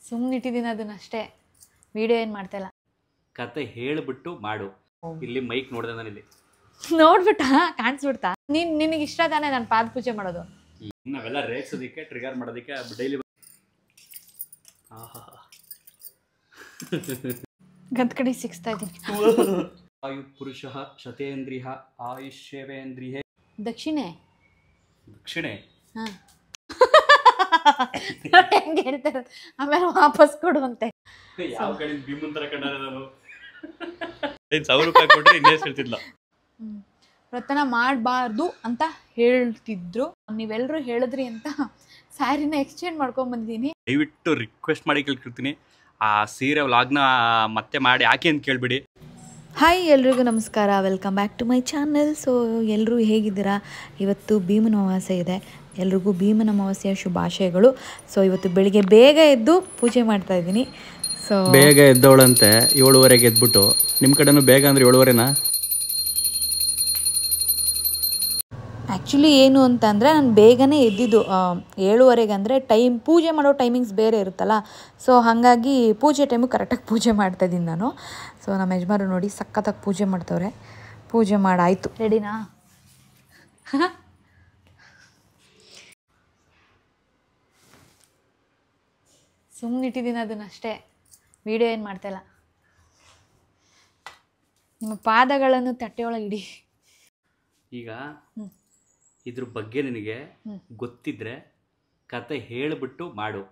ಸುಮ್ಮನೆ ಇಟ್ಟಿದ್ದೀನಿ ಅದನ್ನ ಅಷ್ಟೇ. ವಿಡಿಯೋ ಏನು ಮಾಡ್ತಾ ಇಲ್ಲ. ಕತೆ ಹೇಳಿಬಿಟ್ಟು ಮಾಡು. ಇಲ್ಲಿ ಮೈಕ್ ನೋಡಿದೆ ನಾನು ಇಲ್ಲಿ ನೋಡ್ಬಿಟ್ಟ ಕಾಣಿಸ್ಬಿಡ್ತಾ? ನಿನಗೆ ಇಷ್ಟ ತಾನೇ ನಾನು ಪಾದ ಪೂಜೆ ಮಾಡೋದು? ನಾವೆಲ್ಲ ರೇಗ್ಸೋದಕ್ಕೆ ಟ್ರಿಗರ್ ಮಾಡೋದಕ್ಕೆ ಡೈಲಿ ಗಂತ ಕಡೆ ಸಿಕ್ಸ್ತಾ ಇದ್ದೀನಿ. ಆಯು ಪುರುಷ ಶತೇಂದ್ರಿಯ ಆಯುಷ್ಯವೇಂದ್ರಿಯೇ ದಕ್ಷಿಣೆ ದಕ್ಷಿಣೆ. ಹಾಂ ಹೆಂಗೆ ಹೇಳ್ತಾರೆ, ಆಮೇಲೆ ವಾಪಸ್ ಕೊಡುವಂತೆ. ಯಾವ ಕಡೆ ಭೀಮನ್ ತರ ಕಂಡ ನಾನು 1,000 ರೂಪಾಯಿ ಕೊಟ್ರೆ ಇನ್ನೇಸ್ ಹೇಳ್ತಿದ್ಲ. ವ್ರತನ ಮಾಡಬಾರ್ದು ಅಂತ ಹೇಳ್ತಿದ್ರು, ನೀವೆಲ್ಲರೂ ಹೇಳಿದ್ರಿ ಅಂತ ಸ್ಯಾರಿನ ಎಕ್ಸ್ಚೇಂಜ್ ಮಾಡ್ಕೊಂಡ್ ಬಂದಿದ್ದೀನಿ. ದಯವಿಟ್ಟು ರಿಕ್ವೆಸ್ಟ್ ಮಾಡಿ ಕೇಳ್ತಿರ್ತೀನಿ, ಆ ಸೀರೆ ವ್ಲಾಗ್ನ ಮತ್ತೆ ಮಾಡಿ ಹಾಕಿ ಅಂತ ಕೇಳ್ಬಿಡಿ. ಹಾಯ್ ಎಲ್ರಿಗೂ ನಮಸ್ಕಾರ, welcome back to my channel. So ಎಲ್ಲರೂ ಹೇಗಿದ್ದೀರಾ? ಇವತ್ತು ಭೀಮನ ಅಮಾವಾಸ್ಯೆ ಇದೆ, ಎಲ್ರಿಗೂ ಭೀಮನ ಅಮಾವಾಸ್ಯೆಯ ಶುಭಾಶಯಗಳು. ಸೊ ಇವತ್ತು ಬೆಳಿಗ್ಗೆ ಬೇಗ ಎದ್ದು ಪೂಜೆ ಮಾಡ್ತಾ ಇದ್ದೀನಿ. ಸೊ ಬೇಗ ಎದ್ದವಳಂತೆ 7:30ಗೆ ಎದ್ಬಿಟ್ಟು, ನಿಮ್ಮ ಕಡೆನೂ ಬೇಗ ಅಂದರೆ 7:30ನಾ? ಆ್ಯಕ್ಚುಲಿ ಏನು ಅಂತ ಅಂದರೆ ನಾನು ಬೇಗನೆ ಎದ್ದಿದ್ದು 7:30ಗೆ. ಅಂದರೆ ಪೂಜೆ ಮಾಡೋ ಟೈಮಿಂಗ್ಸ್ ಬೇರೆ ಇರುತ್ತಲ್ಲ, ಸೊ ಹಾಗಾಗಿ ಪೂಜೆ ಟೈಮು ಕರೆಕ್ಟಾಗಿ ಪೂಜೆ ಮಾಡ್ತಾಯಿದ್ದೀನಿ ನಾನು. ಸೊ ನಮ್ಮ ಯಜಮಾನರು ನೋಡಿ ಸಖತ್ತಾಗಿ ಪೂಜೆ ಮಾಡ್ತವ್ರೆ. ಪೂಜೆ ಮಾಡಾಯಿತು. ರೆಡಿನಾ? ಸುಮ್ಮನೆ ಇಟ್ಟಿದ್ದೀನಿ ಅದನ್ನ ಅಷ್ಟೇ. ವಿಡಿಯೋ ಏನು ಮಾಡ್ತಾ ಇಲ್ಲ. ನಿಮ್ಮ ಪಾದಗಳನ್ನು ತಟ್ಟೆಯೊಳಗೆ ಇಡಿ. ಈಗ ಇದ್ರ ಬಗ್ಗೆ ನಿನಗೆ ಗೊತ್ತಿದ್ರೆ ಕತೆ ಹೇಳಿಬಿಟ್ಟು ಮಾಡು.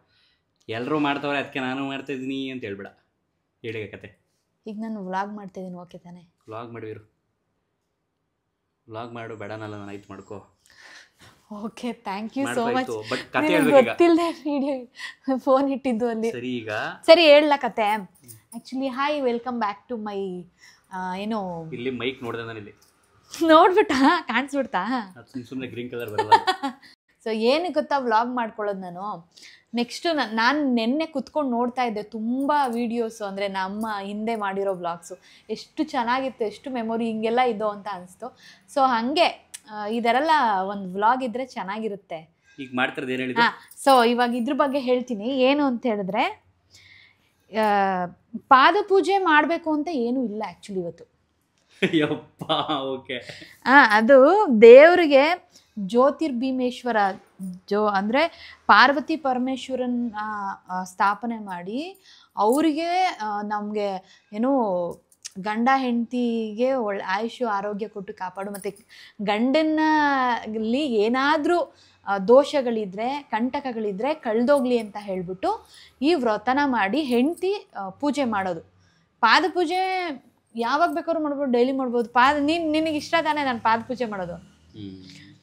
ಎಲ್ಲರೂ ಮಾಡ್ತವ್ರೆ ಅದಕ್ಕೆ ನಾನು ಮಾಡ್ತಾ ಇದ್ದೀನಿ ಅಂತ ಹೇಳ್ಬೇಡ. ಹೇಳಿಗ ಕತೆ. ಈಗ ನಾನು ವ್ಲಾಗ್ ಮಾಡ್ತಾಯಿದ್ದೀನಿ, ಓಕೆ ತಾನೆ? ವ್ಲಾಗ್ ಮಾಡಿರು, ವ್ಲಾಗ್ ಮಾಡು, ಬೇಡನಲ್ಲ ನಾನು ಆಯ್ತು ಮಾಡ್ಕೋ. Okay, thank you so much. But ಕತೆ ಹೇಳ್ಬೇಕೀಗ. ಗೊತ್ತಿಲ್ಲದೆ ವಿಡಿಯೋ ಫೋನ್ ಇಟ್ಟಿದ್ದು ಅಲ್ಲಿ. ಸರಿ ಈಗ ಸರಿ ಹೇಳಲ್ಲ ಕತೆ. Actually hi, welcome back to my ಏನೋ ಇಲ್ಲಿ ಮೈಕ್ ನೋಡಿದೆ ನಾನು ಇಲ್ಲಿ ನೋಡ್ಬಿಟ್ಟ ಕಾಣಿಸ್ಬಿಡ್ತಾ? ಸುಮ್ಮನೆ ಗ್ರೀನ್ ಕಲರ್ ಬರಲ್ಲ. ಸೊ ಏನು ಗೊತ್ತಾ, ವ್ಲಾಗ್ ಮಾಡ್ಕೊಳ್ಳೋದು ನಾನು. ನೆಕ್ಸ್ಟು ನಾನು ನೆನ್ನೆ ಕುತ್ಕೊಂಡು ನೋಡ್ತಾ ಇದ್ದೆ ತುಂಬ ವೀಡಿಯೋಸು, ಅಂದರೆ ನಮ್ಮ ಹಿಂದೆ ಮಾಡಿರೋ ವ್ಲಾಗ್ಸು. ಎಷ್ಟು ಚೆನ್ನಾಗಿತ್ತು, ಎಷ್ಟು ಮೆಮೊರಿ ಹಿಂಗೆಲ್ಲ ಇದೋ ಅಂತ ಅನಿಸ್ತು. ಸೊ ಹಾಗೆ ಇದರೆಲ್ಲ ಒಂದು ವ್ಲಾಗ್ ಇದ್ದರೆ ಚೆನ್ನಾಗಿರುತ್ತೆ. ಈಗ ಮಾಡ್ತಿರೋದು ಏನು ಹೇಳಿದೆ? ಹಾಂ, ಸೊ ಇವಾಗ ಇದ್ರ ಬಗ್ಗೆ ಹೇಳ್ತೀನಿ. ಏನು ಅಂತ ಹೇಳಿದ್ರೆ, ಪಾದ ಪೂಜೆ ಮಾಡಬೇಕು ಅಂತ ಏನೂ ಇಲ್ಲ ಆ್ಯಕ್ಚುಲಿ ಇವತ್ತು. ಯಪ್ಪ, ಓಕೆ. ಅದು ದೇವರಿಗೆ ಜ್ಯೋತಿರ್ಭೀಮೇಶ್ವರ ಅಂದರೆ ಪಾರ್ವತಿ ಪರಮೇಶ್ವರನ ಸ್ಥಾಪನೆ ಮಾಡಿ ಅವರಿಗೆ ನಮಗೆ ಏನೋ ಗಂಡ ಹೆಂಡತಿಗೆ ಒಳ್ಳೆ ಆಯುಷ್ಯ ಆರೋಗ್ಯ ಕೊಟ್ಟು ಕಾಪಾಡು, ಮತ್ತು ಗಂಡನಲ್ಲಿ ಏನಾದರೂ ದೋಷಗಳಿದ್ರೆ ಕಂಟಕಗಳಿದ್ರೆ ಕಳೆದೋಗ್ಲಿ ಅಂತ ಹೇಳಿಬಿಟ್ಟು ಈ ವ್ರತನ ಮಾಡಿ ಹೆಂಡತಿ ಪೂಜೆ ಮಾಡೋದು. ಪಾದ ಪೂಜೆ ಯಾವಾಗ ಬೇಕಾದ್ರೂ ಮಾಡ್ಬೋದು, ಡೈಲಿ ಮಾಡ್ಬೋದು. ನಿನಗೆ ಇಷ್ಟ ತಾನೇ ನಾನು ಪಾದ ಪೂಜೆ ಮಾಡೋದು?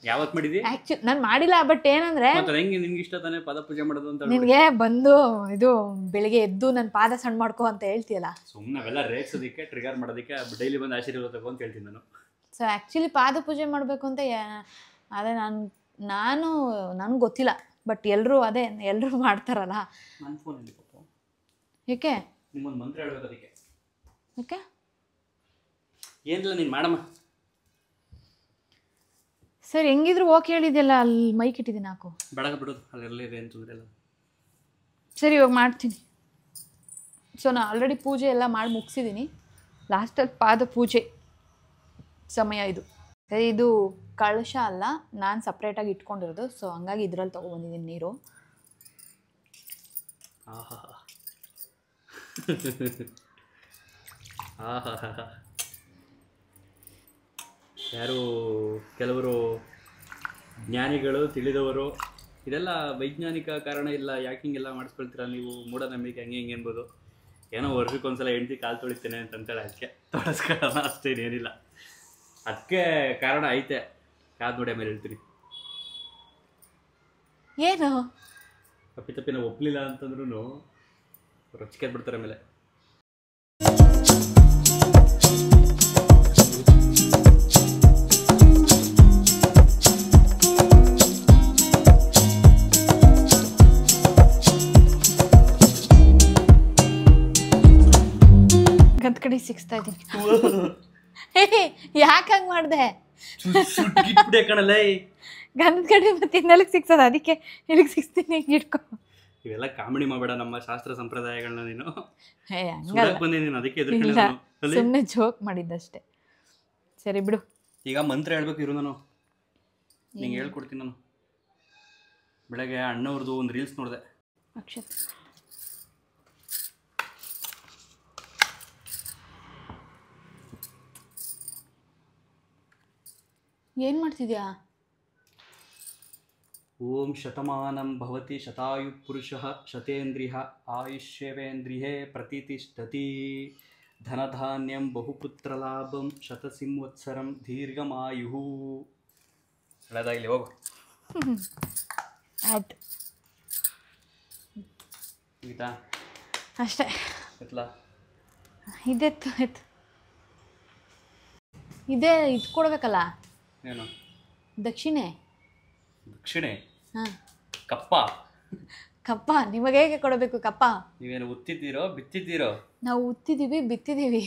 ಯಾವತ್ತು ಮಾಡಿದಿ? ಆ್ಯಕ್ಚುಲಿ ನಾನು ಮಾಡಿಲ್ಲ, ಬಟ್ ಏನಂದರೆ ಹೆಂಗೆ ನಿನ್ಗೆ ಇಷ್ಟ ತಾನೇ ಪಾದ ಪೂಜೆ ಮಾಡೋದು ಅಂತ? ನಿನಗೆ ಬಂದು ಇದು ಬೆಳಿಗ್ಗೆ ಎದ್ದು ನನ್ನ ಪಾದ ಸಣ್ಣ ಮಾಡ್ಕೊ ಅಂತ ಹೇಳ್ತೀಯಲ್ಲ, ಸುಮ್ಮನೆ ಅವೆಲ್ಲ ರೇಗ್ಸೋದಕ್ಕೆ ಟ್ರಿಗರ್ ಮಾಡೋದಕ್ಕೆ ಡೈಲಿ ಬಂದು ಆಶೀರ್ವಾದ ತಗೋ ಅಂತ ಹೇಳ್ತೀನಿ ನಾನು. ಸೊ ಆ್ಯಕ್ಚುಲಿ ಪಾದ ಪೂಜೆ ಮಾಡಬೇಕು ಅಂತ ಅದೇ ನನಗೆ ಗೊತ್ತಿಲ್ಲ, ಬಟ್ ಎಲ್ಲರೂ ಮಾಡ್ತಾರಲ್ಲ. ನನ್ನ ಫೋನಲ್ಲಿ ಪಾಪ ಏಕೆ ನಿಮ್ಮೊಂದು ಮಂತ್ರ ಹೇಳ್ಬೇಕು ಅದಕ್ಕೆ. ಓಕೆ, ಏನಿಲ್ಲ, ನೀನು ಮಾಡಮ್ಮ. ಸರಿ, ಹೆಂಗಿದ್ರು ಓಕೆ ಹೇಳಿದೆಯಲ್ಲ, ಅಲ್ಲಿ ಮೈಕ್ ಇಟ್ಟಿದ್ದೀನಿ, ಹಾಕು. ಬೆಳಗ ಬಿಡೋದು ಅಲ್ಲೆಲ್ಲ ಇದೆ ಏನು ತೊಂದರೆ ಇಲ್ಲ. ಸರಿ, ಇವಾಗ ಮಾಡ್ತೀನಿ. ಸೊ ನಾನು ಆಲ್ರೆಡಿ ಪೂಜೆ ಎಲ್ಲ ಮಾಡಿ ಮುಗಿಸಿದ್ದೀನಿ. ಲಾಸ್ಟಲ್ಲಿ ಪಾದ ಪೂಜೆ ಸಮಯ ಇದು. ಸರಿ, ಇದು ಕಳಶ ಅಲ್ಲ, ನಾನು ಸಪ್ರೇಟಾಗಿ ಇಟ್ಕೊಂಡಿರೋದು. ಸೊ ಹಂಗಾಗಿ ಇದರಲ್ಲಿ ತೊಗೊಬಂದಿದ್ದೀನಿ ನೀರು. ಆಹಾ ಯಾರು ಕೆಲವರು ಜ್ಞಾನಿಗಳು ತಿಳಿದವರು ಇದೆಲ್ಲ ವೈಜ್ಞಾನಿಕ ಕಾರಣ ಇಲ್ಲ, ಯಾಕೆ ಹಿಂಗೆಲ್ಲ ಮಾಡಿಸ್ಕೊಳ್ತೀರ ನೀವು, ಮೂಢನಂಬಿಕೆ ಹಂಗೆ ಹಿಂಗೆ ಅನ್ಬೋದು. ಏನೋ ವರ್ಷಕ್ಕೊಂದ್ಸಲ ಹೆಂಡತಿ ಕಾಲು ತೊಳಿತೇನೆ ಅಂತಂತೇಳಿ ಅದಕ್ಕೆ ತೊಳಸ್ಕೊಳ್ಳೋಣ, ಅಷ್ಟೇನೇನಿಲ್ಲ. ಅದಕ್ಕೆ ಕಾರಣ ಐತೆ, ಕಾದು ನೋಡಿ ಆಮೇಲೆ ಹೇಳ್ತೀನಿ. ಏನು ತಪ್ಪಿ ನಾವು ಒಪ್ಪಲಿಲ್ಲ ಅಂತಂದ್ರೂ ರೊಚ್ಚಿಕೆ ಬಿಡ್ತಾರೆ ಆಮೇಲೆ. ಗಂತ ಕಡೆ ಸಿಕ್ಸ್ತಾ ಇದ್ದೀನಿ. ಯಾಕೆ ಹಂಗೆ ಮಾಡಿದೆ? ಕಣಲ್ಲ ಗಂಧ ಕಡೆ ಮತ್ತೆ ಇನ್ನೆಲ್ಲಿಗೆ ಸಿಕ್ಸೋದು, ಅದಕ್ಕೆ ಇಲ್ಲಿಗೆ ಸಿಕ್ಸ್ತೀನಿ, ಇಟ್ಕೊ. ಇವೆಲ್ಲ ಕಾಮಿಡಿ ಮಾಡಬೇಡ ನಮ್ಮ ಶಾಸ್ತ್ರ ಸಂಪ್ರದಾಯಗಳನ್ನ ನೀನು. ಹೇ ಹಂಗಲ್ಲ, ಸುಡಕ್ ಬಂದೆ ನೀನು, ಅದಕ್ಕೆ ಇಲ್ಲ ಎದುರ್ಕೊಂಡು. ಸುಮ್ಮನೆ ಜೋಕ್ ಮಾಡಿದ್ದಷ್ಟೇ. ಸರಿ ಬಿಡು. ಈಗ ಮಂತ್ರ ಹೇಳ್ಬೇಕು ಇರು, ನಾನು ನಿಂಗೆ ಹೇಳ್ಕೊಡ್ತೀನಿ. ನಾನು ಬೆಳಗ್ಗೆ ಅಣ್ಣವ್ರದ್ದು ಒಂದು ರೀಲ್ಸ್ ನೋಡಿದೆ. ಅಕ್ಷತ್ ಏನು ಮಾಡ್ತಿದ್ಯಾ? ಓಂ ಶತಮಾನಂ ಭವತಿ ಶತಾಯು ಪುರುಷಃ ಶತೇಂದ್ರಿಯ ಆಯುಷ್ಯವೇಂದ್ರಿಯೇ ಪ್ರತಿಷ್ಠತಿ ಧನಧಾನ್ಯಂ ಬಹುಪುತ್ರಲಾಭಂ ಶತಸಿಂವತ್ಸರಂ ದೀರ್ಘಮಾಯು. ಒಳ್ಳೆದಾಗಲಿ, ಹೋಗು. ಆಯ್ತು ಗೀತಾ ಅಷ್ಟೇ. ಎತ್ಲಾ ಇದೆತ್ತು ಆಯ್ತು. ಇದೇ ಇದು ಕೊಡ್ಬೇಕಲ್ಲ, ಏನು ದಕ್ಷಿಣೆ. ದಕ್ಷಿಣೆ? ಹಾಂ, ಕಪ್ಪ. ಕಪ್ಪ ನಿಮಗೆ ಹೇಗೆ ಕೊಡಬೇಕು ಕಪ್ಪ? ನೀವೇನು ಉತ್ತಿದ್ದೀರೋ ಬಿತ್ತಿದ್ದೀರೋ? ನಾವು ಉತ್ತಿದ್ದೀವಿ, ಬಿತ್ತಿದ್ದೀವಿ.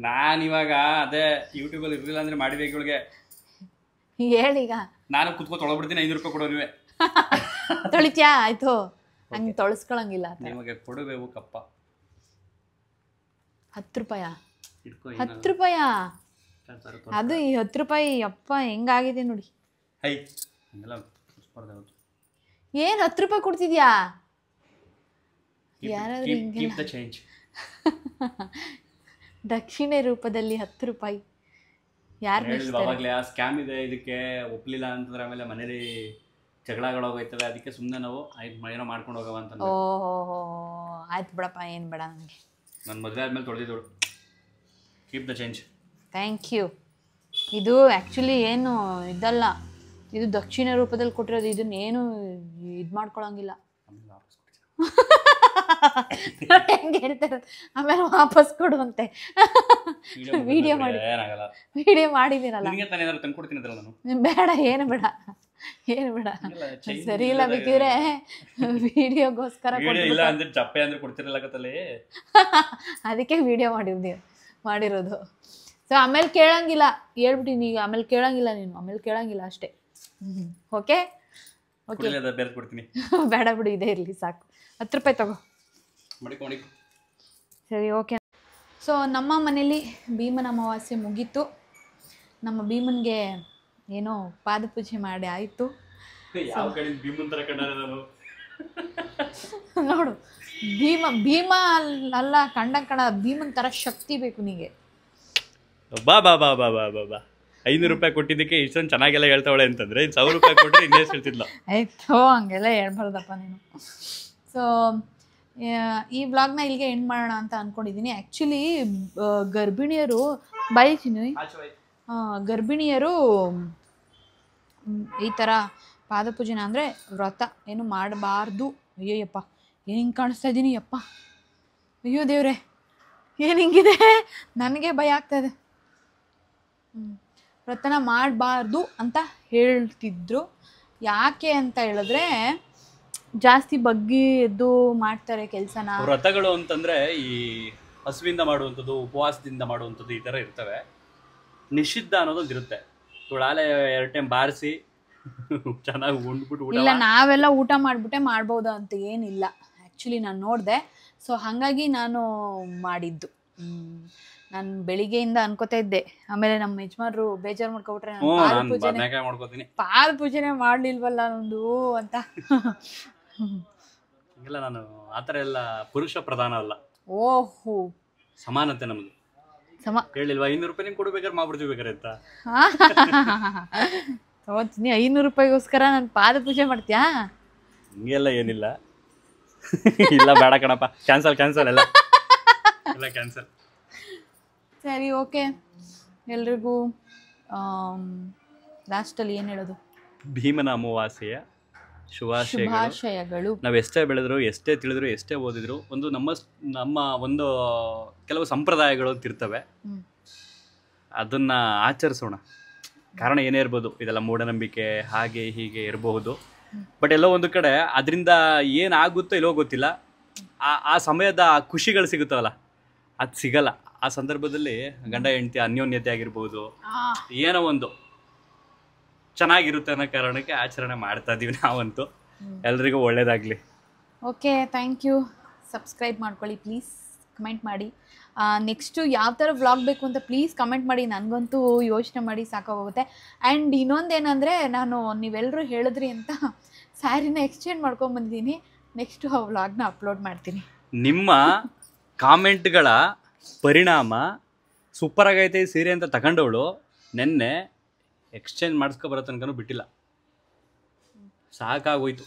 ನಾನಿವಾಗ ಅದೇ ಯೂಟ್ಯೂಬಲ್ಲಿ ಇರಲಿಲ್ಲ ಅಂದರೆ ಮಾಡಿಬೇಕು ಇವಳಿಗೆ. ಹೇಳೀಗ. ನಾನು ಕುತ್ಕೊ ತೊಗೊಬಿಡ್ತೀನಿ, 5 ರೂಪಾಯಿ ಕೊಡೋ ನೀವೇ. ತೊಳಿತ್ಯಾ? ಆಯ್ತು, ಹಂಗೆ ತೊಳಸ್ಕೊಳಂಗಿಲ್ಲ. ನಿಮಗೆ ಕೊಡಬೇಕು ಕಪ್ಪ. 10 ರೂಪಾಯ? ಇಟ್ಕೊ. 10 ರೂಪಾಯ? ಅದು ಈ 10 ರೂಪಾಯಿ ಅಪ್ಪ ಹೆಂಗಾಗಿದೆ ನೋಡಿ. ಹೈ ಹಂಗೆಲ್ಲ ಸ್ಪರ್ಧೆ. ಏನು 10 ರೂಪಾಯಿ ಕೊಡ್ತಿದ್ಯಾ? ಯಾರಾದ್ರೂ ಕೀಪ್ ದ ಚೇಂಜ್. ದಕ್ಷಿಣೆ ರೂಪದಲ್ಲಿ 10 ರೂಪಾಯಿ ಯಾರು ಅವಾಗಲೇ ಆ ಸ್ಕ್ಯಾಮ್ ಇದೆ, ಇದಕ್ಕೆ ಒಪ್ಪಲಿಲ್ಲ ಅಂತಂದ್ರೆ ಆಮೇಲೆ ಮನೇಲಿ ಜಗಳಗಳಾಗೋಯ್ತವೆ. ಅದಕ್ಕೆ ಸುಮ್ಮನೆ ನಾವು ಏನೋ ಮಾಡ್ಕೊಂಡು ಹೋಗವ ಅಂತ. ಓಹೋ ಆಯ್ತು ಬಿಡಪ್ಪ, ಏನು ಬೇಡ ನನಗೆ. ನನ್ನ ಮದುವೆ ಆದ್ಮೇಲೆ ತೊಳೆದಿದ್ದಳು. Keep the change. Thank you. ಇದು ಆ್ಯಕ್ಚುಲಿ ಏನು ಇದಲ್ಲ, ಇದು ದಕ್ಷಿಣ ರೂಪದಲ್ಲಿ ಕೊಟ್ಟಿರೋದು. ಇದನ್ನೇನು ಇದು ಮಾಡ್ಕೊಳಂಗಿಲ್ಲ. ಹೆಂಗೆ ಹೇಳ್ತಾರೆ, ಆಮೇಲೆ ವಾಪಸ್ ಕೊಡುವಂತೆ. ವಿಡಿಯೋ ಮಾಡಿದ್ದೀನಲ್ಲ. ಬೇಡ, ಏನು ಬೇಡ, ಏನು ಬೇಡ, ಸರಿ ಇಲ್ಲ. ಬೇಕಿದ್ರೆ ವಿಡಿಯೋಗೋಸ್ಕರ ಅದಕ್ಕೆ ವಿಡಿಯೋ ಮಾಡಿರೋದು. ಸೊ ಆಮೇಲೆ ಕೇಳಂಗಿಲ್ಲ, ಹೇಳ್ಬಿಟ್ಟಿನಿ ಈಗ. ಆಮೇಲೆ ಕೇಳಂಗಿಲ್ಲ ನೀನು, ಆಮೇಲೆ ಕೇಳಂಗಿಲ್ಲ ಅಷ್ಟೇ. ಓಕೆ ಓಕೆ, ಬೇಡ ಬಿಡು, ಇದೇ ಇರಲಿ ಸಾಕು. 10 ರೂಪಾಯಿ ತಗೋ. ಸರಿ ಓಕೆ. ಸೊ ನಮ್ಮ ಮನೇಲಿ ಭೀಮನ ಅಮಾವಾಸ್ಯೆ ಮುಗೀತು. ನಮ್ಮ ಭೀಮನ್ಗೆ ಏನೋ ಪಾದಪೂಜೆ ಮಾಡಿ ಆಯಿತು. ನೋಡು, ಭೀಮ ಅಲ್ಲ ಕಣ್ಣ, ಭೀಮನ್ ಥರ ಶಕ್ತಿ ಬೇಕು ನಿಮಗೆ. ಬಾ ಬಾ ಬಾ ಬಾ ಬಾ ಬಾ ಬಾ 500 ರೂಪಾಯಿ ಕೊಟ್ಟಿದ್ದಕ್ಕೆ ಇಷ್ಟೊಂದು ಚೆನ್ನಾಗೆಲ್ಲ ಹೇಳ್ತಾವಳೆ ಅಂತಂದ್ರೆ 1000 ರೂಪಾಯಿ ಕೊಟ್ಟರೆ ಇನ್ನೇನು ಹೇಳ್ತಿದ್ಲ. ಆಯ್ತು, ಹಂಗೆಲ್ಲ ಹೇಳ್ಬಾರ್ದಪ್ಪ ನೀನು. ಸೊ ಈ ವ್ಲಾಗ್ನ ಇಲ್ಲಿಗೆ ಎಂಡ್ ಮಾಡೋಣ ಅಂತ ಅಂದ್ಕೊಂಡಿದ್ದೀನಿ. ಆ್ಯಕ್ಚುಲಿ ಗರ್ಭಿಣಿಯರು ಗರ್ಭಿಣಿಯರು ಈ ಥರ ಪಾದಪೂಜೆನ ಅಂದರೆ ವ್ರತ ಏನು ಮಾಡಬಾರ್ದು. ಅಯ್ಯೋಯ್ಯಪ್ಪ, ಏನು ಹಿಂಗೆ ಕಾಣಿಸ್ತಾ ಇದ್ದೀನಿ ಯಪ್ಪ, ಅಯ್ಯೋ ದೇವ್ರೆ, ಏನು ಹಿಂಗಿದೆ, ನನಗೆ ಭಯ ಆಗ್ತಾಯಿದೆ. ವ್ರತನ ಮಾಡಬಾರ್ದು ಅಂತ ಹೇಳ್ತಿದ್ರು. ಯಾಕೆ ಅಂತ ಹೇಳಿದ್ರೆ ಜಾಸ್ತಿ ಬಗ್ಗಿ ಎದ್ದು ಮಾಡ್ತಾರೆ ಕೆಲಸನ. ವ್ರತಗಳು ಅಂತಂದ್ರೆ ಈ ಹಸುವಿಂದ ಮಾಡುವಂಥದ್ದು, ಉಪವಾಸದಿಂದ ಮಾಡುವಂಥದ್ದು ಈ ಥರ ಇರ್ತವೆ. ನಿಷಿದ್ಧ ಅನ್ನೋದೊಂದು ಇರುತ್ತೆ. ಇವಳಾಲೆ 2 ಟೈಮ್ ಬಾರಿಸಿ ಚೆನ್ನಾಗಿ ಉಂಡ್ಬಿಟ್ಟು ಇಲ್ಲ, ನಾವೆಲ್ಲ ಊಟ ಮಾಡಿಬಿಟ್ಟೆ ಮಾಡ್ಬೋದು ಅಂತ ಏನಿಲ್ಲ. ಆ್ಯಕ್ಚುಲಿ ನಾನು ನೋಡಿದೆ. ಸೊ ಹಾಗಾಗಿ ನಾನು ಮಾಡಿದ್ದು. ನಾನು ಬೆಳಿಗ್ಗೆಯಿಂದ ಅನ್ಕೋತಾ ಇದ್ದೆ, ಆಮೇಲೆ ನಮ್ಮ ಯಜಮಾನ್ರು ಬೇಜಾರು ಮಾಡ್ಕೊಬಿಟ್ರೆ ಪಾದ ಪೂಜೆನೇ ಮಾಡ್ಲಿಲ್ವಲ್ಲ ನಂದು ಅಂತ. ಇಲ್ಲ, ನಾನು ಆ ಥರ ಎಲ್ಲ ಪುರುಷ ಪ್ರಧಾನ ಅಲ್ಲ. ಓಹೋ, ಸಮಾನತೆ ನಮ್ದು. ಹೇಳಿಲ್ವಾ 500 ರೂಪಾಯಿ ನಿಂಗೆ ಕೊಡ್ಬೇಕಾದ್ರೆ ಮಾಡ್ಬಿಡ್ತೀವಿ ಬೇಕಾರೆ ಅಂತ. ನೀ 500 ರೂಪಾಯಿಗೋಸ್ಕರ ನಾನು ಪಾದ ಪೂಜೆ ಮಾಡ್ತೀಯಾ? ಹಿಂಗೆಲ್ಲ ಏನಿಲ್ಲ. ಇಲ್ಲ ಬೇಡ ಕಣಪ್ಪ, ಕ್ಯಾನ್ಸಲ್ ಎಲ್ಲ ಕ್ಯಾನ್ಸಲ್. ಸರಿ ಓಕೆ, ಎಲ್ರಿಗೂ ಲಾಸ್ಟಲ್ಲಿ ಏನು ಹೇಳೋದು? ಭೀಮನ ಅಮಾವಾಸ್ಯೆಯ ಶುಭಾಶಯಗಳು. ನಾವು ಎಷ್ಟೇ ಬೆಳೆದ್ರು, ಎಷ್ಟೇ ತಿಳಿದ್ರು, ಎಷ್ಟೇ ಓದಿದ್ರು, ಒಂದು ನಮ್ಮ ಒಂದು ಕೆಲವು ಸಂಪ್ರದಾಯಗಳು ಅಂತಿರ್ತವೆ. ಅದನ್ನ ಆಚರಿಸೋಣ. ಕಾರಣ ಏನೇ ಇರ್ಬೋದು, ಇದೆಲ್ಲ ಮೂಢನಂಬಿಕೆ ಹಾಗೆ ಹೀಗೆ ಇರಬಹುದು. ಬಟ್ ಎಲ್ಲೋ ಒಂದು ಕಡೆ ಅದರಿಂದ ಏನಾಗುತ್ತೋ ಇಲ್ಲೋ ಗೊತ್ತಿಲ್ಲ, ಆ ಸಮಯದ ಖುಷಿಗಳು ಸಿಗುತ್ತವಲ್ಲ, ಅದು ಸಿಗಲ್ಲ. ಆ ಸಂದರ್ಭದಲ್ಲಿ ಗಂಡ ಹೆಂಡತಿ ಅನ್ಯೋನ್ಯತೆ ಆಗಿರ್ಬೋದು, ಏನೋ ಒಂದು ಚೆನ್ನಾಗಿರುತ್ತೆ ಅನ್ನೋ ಕಾರಣಕ್ಕೆ ಆಚರಣೆ ಮಾಡ್ತಾ ಇದೀವಿ ನಾವಂತೂ. ಎಲ್ರಿಗೂ ಒಳ್ಳೇದಾಗಲಿ. Okay, thank you. ಸಬ್ಸ್ಕ್ರೈಬ್ ಮಾಡ್ಕೊಳ್ಳಿ ಪ್ಲೀಸ್, ಕಮೆಂಟ್ ಮಾಡಿ. ನೆಕ್ಸ್ಟು ಯಾವ ಥರ ವ್ಲಾಗ್ ಬೇಕು ಅಂತ ಪ್ಲೀಸ್ ಕಮೆಂಟ್ ಮಾಡಿ. ನನಗಂತೂ ಯೋಚನೆ ಮಾಡಿ ಸಾಕಾಗೋಗುತ್ತೆ. ಆ್ಯಂಡ್ ಇನ್ನೊಂದೇನೆಂದರೆ, ನಾನು ನೀವೆಲ್ಲರೂ ಹೇಳಿದ್ರಿ ಅಂತ ಸ್ಯಾರಿನ ಎಕ್ಸ್ಚೇಂಜ್ ಮಾಡ್ಕೊಂಬಂದಿದ್ದೀನಿ. ನೆಕ್ಸ್ಟು ಆ ವ್ಲಾಗ್ನ ಅಪ್ಲೋಡ್ ಮಾಡ್ತೀನಿ. ನಿಮ್ಮ ಕಾಮೆಂಟ್ಗಳ ಪರಿಣಾಮ ಸೂಪರಾಗೈತೆ ಈ ಸೀರೆ ಅಂತ ತಗೊಂಡವಳು ನೆನ್ನೆ ಎಕ್ಸ್ಚೇಂಜ್ ಮಾಡಿಸ್ಕೊಬರೋ ತನಕನೂ ಬಿಟ್ಟಿಲ್ಲ. ಸಾಕಾಗೋಯ್ತು.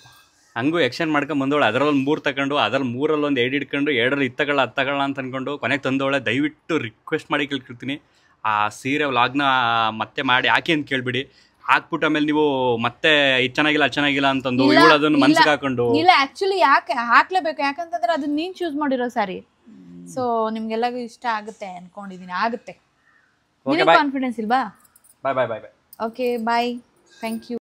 ಹಂಗೂ ಎಕ್ಸ್ಚೇಂಜ್ ಮಾಡ್ಕೊಂಡು ಬಂದವಳು. ಅದರಲ್ಲಿ 3 ತಗೊಂಡು, ಅದ್ರಲ್ಲಿ 3ರಲ್ಲಿ ಒಂದು 2 ಹಿಡ್ಕೊಂಡು 2ರಲ್ಲಿ ಇತ್ತಗಳ ಅಂತ ಅಂದ್ಕೊಂಡು ಕೊನೆಗೆ ತಂದವಳೆ. ದಯವಿಟ್ಟು ರಿಕ್ವೆಸ್ಟ್ ಮಾಡಿ ಕೇಳ್ಕೊಳ್ತೀನಿ, ಆ ಸೀರೆ ವ್ಲಾಗ್ನ ಮತ್ತೆ ಮಾಡಿ ಹಾಕಿ ಅಂತ ಕೇಳ್ಬಿಡಿ. ಹಾಕ್ಬಿಟ್ಟು ಆಮೇಲೆ ನೀವು ಮತ್ತೆ ಇದು ಚೆನ್ನಾಗಿಲ್ಲ ಅಂತಂದು ಇವಳು ಅದನ್ನು ಮನ್ಸಿಗೆ ಹಾಕೊಂಡು. ಇಲ್ಲ, ಆ್ಯಕ್ಚುಲಿ ಯಾಕೆ ಹಾಕ್ಲೇಬೇಕು, ಯಾಕಂತಂದ್ರೆ ಅದನ್ನ ನೀನು ಚೂಸ್ ಮಾಡಿರೋ ಸ್ಯಾರಿ. ಸೊ ನಿಮ್ಗೆಲ್ಲರಿಗೂ ಇಷ್ಟ ಆಗುತ್ತೆ ಅನ್ಕೊಂಡಿದ್ದೀನಿ. ಆಗುತ್ತೆ. ಕಾನ್ಫಿಡೆನ್ಸ್ ಇಲ್ವಾ? Bye. Okay, bye. Thank you.